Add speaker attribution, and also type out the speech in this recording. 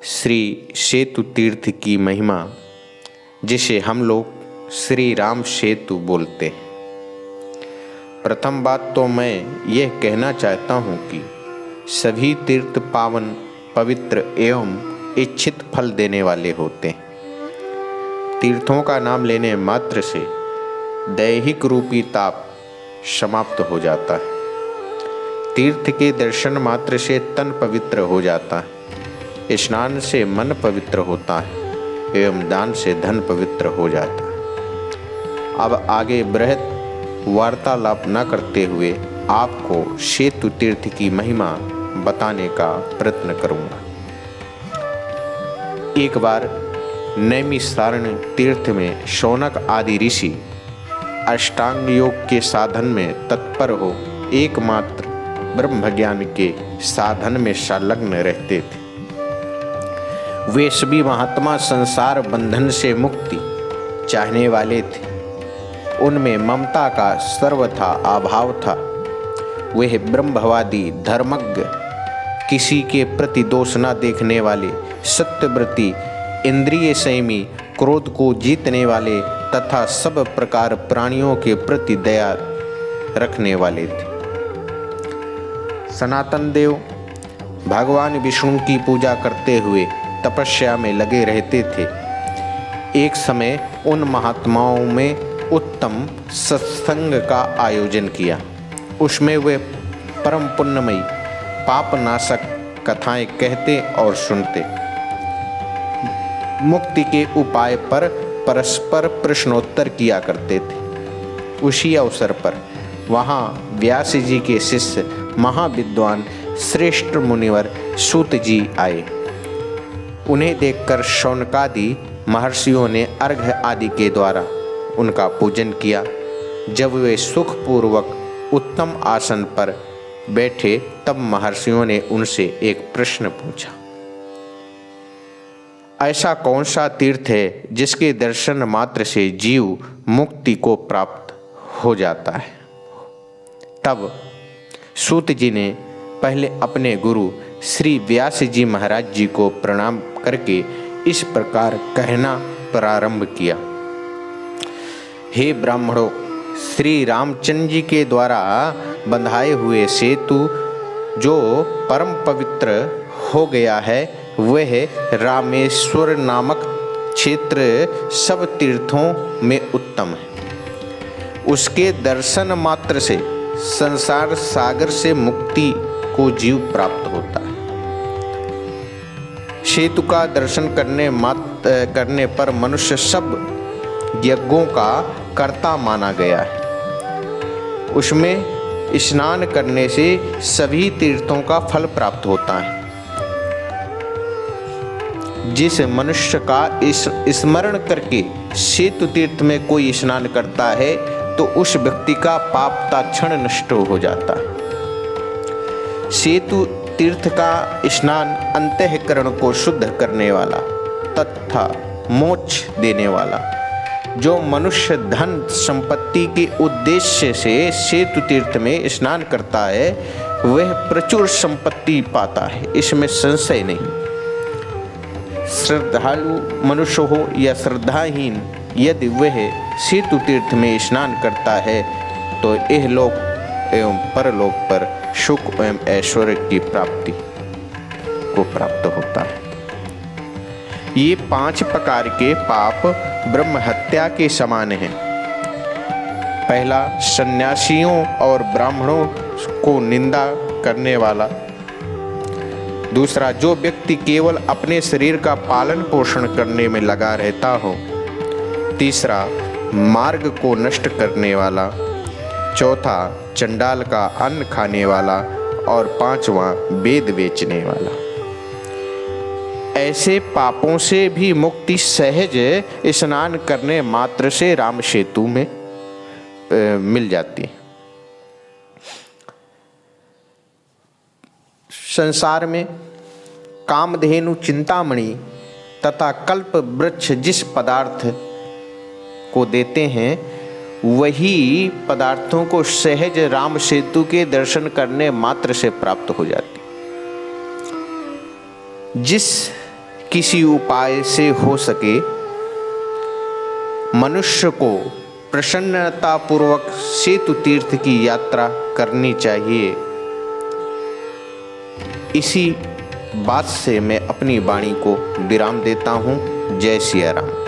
Speaker 1: श्री सेतु तीर्थ की महिमा, जिसे हम लोग श्री राम सेतु बोलते हैं। प्रथम बात तो मैं यह कहना चाहता हूँ कि सभी तीर्थ पावन, पवित्र एवं इच्छित फल देने वाले होते हैं। तीर्थों का नाम लेने मात्र से दैहिक रूपी ताप समाप्त हो जाता है। तीर्थ के दर्शन मात्र से तन पवित्र हो जाता है, स्नान से मन पवित्र होता है एवं दान से धन पवित्र हो जाता है। अब आगे बृहद वार्तालाप न करते हुए आपको सेतु तीर्थ की महिमा बताने का प्रयत्न करूंगा। एक बार नैमिषारण्य तीर्थ में शौनक आदि ऋषि अष्टांग योग के साधन में तत्पर हो एकमात्र ब्रह्म ज्ञान के साधन में संलग्न रहते थे। वे सभी महात्मा संसार बंधन से मुक्ति चाहने वाले थे। उनमें ममता का सर्वथा अभाव था। वे ब्रह्मवादी, धर्मज्ञ, किसी के प्रति दोष न देखने वाले, सत्यव्रती, इंद्रिय संयमी, क्रोध को जीतने वाले तथा सब प्रकार प्राणियों के प्रति दया रखने वाले थे। सनातन देव भगवान विष्णु की पूजा करते हुए तपस्या में लगे रहते थे। एक समय उन महात्माओं में उत्तम सत्संग का आयोजन किया। उसमें वे परम पुण्यमयी पापनाशक कथाएं कहते और सुनते। मुक्ति के उपाय पर परस्पर प्रश्नोत्तर किया करते थे। उसी अवसर पर वहाँ व्यास जी के शिष्य महाविद्वान श्रेष्ठ मुनिवर सूत जी आए। उन्हें देखकर शौनकादि महर्षियों ने अर्घ्य आदि के द्वारा उनका पूजन किया। जब वे सुखपूर्वक उत्तम आसन पर बैठे तब महर्षियों ने उनसे एक प्रश्न पूछा। ऐसा कौन सा तीर्थ है जिसके दर्शन मात्र से जीव मुक्ति को प्राप्त हो जाता है? तब सूत जी ने पहले अपने गुरु श्री व्यास जी महाराज जी को प्रणाम करके इस प्रकार कहना प्रारंभ किया। हे ब्राह्मणों, श्री रामचंद्र जी के द्वारा बंधाए हुए सेतु जो परम पवित्र हो गया है, वह रामेश्वर नामक क्षेत्र सब तीर्थों में उत्तम है। उसके दर्शन मात्र से संसार सागर से मुक्ति को जीव प्राप्त होता है। सेतु का दर्शन करने पर मनुष्य सब यज्ञों का कर्ता माना गया है। उसमें स्नान करने से सभी तीर्थों का फल प्राप्त होता है। जिस मनुष्य का इस स्मरण करके सेतु तीर्थ में कोई स्नान करता है तो उस व्यक्ति का पाप तत्क्षण नष्ट हो जाता है। सेतु तीर्थ का स्नान अंतःकरण को शुद्ध करने वाला तथा मोक्ष देने वाला। जो मनुष्य धन संपत्ति के उद्देश्य से सेतु तीर्थ में स्नान करता है वह प्रचुर संपत्ति पाता है, इसमें संशय नहीं। श्रद्धालु मनुष्य हो या श्रद्धाहीन, यदि वह सेतु तीर्थ में स्नान करता है तो इहलोक एवं परलोक पर सुख एवं ऐश्वर्य की प्राप्ति को प्राप्त होता है। ये 5 प्रकार के पाप ब्रह्म हत्या के समान हैं। पहला, सन्यासियों और ब्राह्मणों को निंदा करने वाला। दूसरा, जो व्यक्ति केवल अपने शरीर का पालन पोषण करने में लगा रहता हो। तीसरा, मार्ग को नष्ट करने वाला। चौथा, चंडाल का अन्न खाने वाला। और 5वां, वेद बेचने वाला। ऐसे पापों से भी मुक्ति सहज स्नान करने मात्र से राम सेतु में मिल जाती है। संसार में कामधेनु, चिंतामणि तथा कल्प वृक्ष जिस पदार्थ को देते हैं वही पदार्थों को सहज राम सेतु के दर्शन करने मात्र से प्राप्त हो जाती। जिस किसी उपाय से हो सके मनुष्य को प्रसन्नतापूर्वक सेतु तीर्थ की यात्रा करनी चाहिए। इसी बात से मैं अपनी वाणी को विराम देता हूँ। जय सिया राम।